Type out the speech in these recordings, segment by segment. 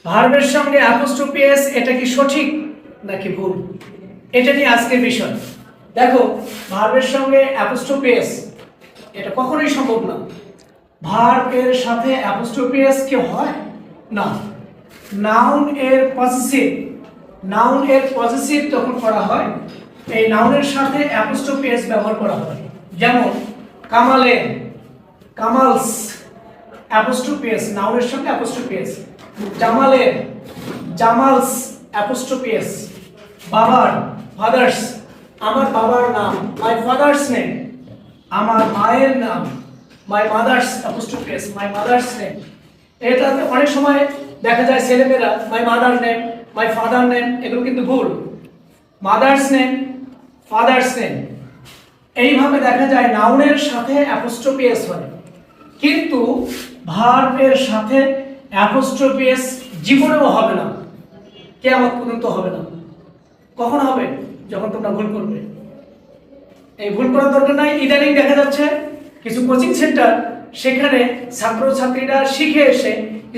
ভার্বের সঙ্গে অ্যাপোস্ট্রোফি এস এটা কি সঠিক নাকি ভুল, এটা নিয়ে আজকের বিষয়। দেখো, ভার্বের সঙ্গে অ্যাপোস্ট্রোফি এস এটা কখনোই সম্ভব না। ভার্বের সাথে অ্যাপোস্ট্রোফি এস কি হয় না। নাউন এর পজিটিভ যখন করা হয়, এই নাউনের সাথে অ্যাপোস্ট্রোফি এস ব্যবহার করা হয়। যেমন কামালের, কামালস, অ্যাপোস্ট্রোফি এস, নাউনের সঙ্গে অ্যাপোস্ট্রোফি এস। জামালের, জামালস, অ্যাপোস্ট্রোফি এস। বাবার, ফাদার্স, আমার বাবার নাম, মাই ফাদার্স নেম। আমার মায়ের নাম, my mother's, apostrophe S, my mother's name. এটাতে অনেক সময় দেখা যায় ছেলেমেয়েরা my mother name, my father name, এগুলো কিন্তু ভুল। মাদার্স নেম, ফাদার্স নেম, এইভাবে দেখা যায় নাউনের সাথে অ্যাপোস্ট্রোফি এস হয়, কিন্তু ভার্বের সাথে অ্যাপোস্ট্রোফি এস জীবনেও হবে না, কিয়ামত পর্যন্ত হবে না। কখন হবে? যখন তোমরা ভুল করবে। এই ভুল করার দরকার নাই। ইদানিং দেখা যাচ্ছে কিছু কোচিং সেন্টার, সেখানে ছাত্রছাত্রীরা শিখে এসে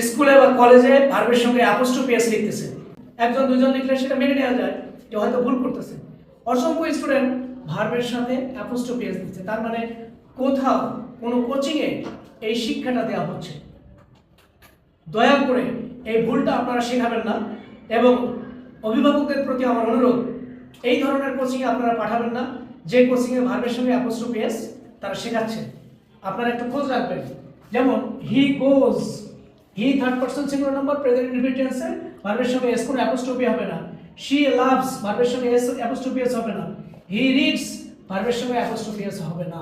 স্কুলে বা কলেজে ভার্বের সঙ্গে অ্যাপোস্ট্রোফি এস লিখতেছে। একজন দুজন লিখলে সেটা মেনে নেওয়া যায় যে হয়তো ভুল করতেছে। অসংখ্য স্টুডেন্ট ভার্বের সাথে অ্যাপোস্ট্রোফি এস দিচ্ছে, তার মানে কোথাও কোনো কোচিংয়ে এই শিক্ষাটা দেওয়া হচ্ছে। দয়া করে এই ভুলটা আপনারা শেখাবেন না, এবং অভিভাবকদের প্রতি আমার অনুরোধ, এই ধরনের কোচিংয়ে আপনারা পাঠাবেন না যে কোচিংয়ে ভার্বের সঙ্গে অ্যাপোস্ট্রোফি এস তারা শেখাচ্ছে। আপনারা একটু খোঁজ রাখবেন। যেমন he goes, he third person singular number present indefinite টেন্সে ভার্বের সঙ্গে এস কোনো অ্যাপোস্ট্রোফি হবে না। শি লাভস, ভার্বের সঙ্গে এস অ্যাপোস্ট্রোফি এস হবে না। হি রিডস, ভার্বের সঙ্গে অ্যাপোস্ট্রোফি এস হবে না।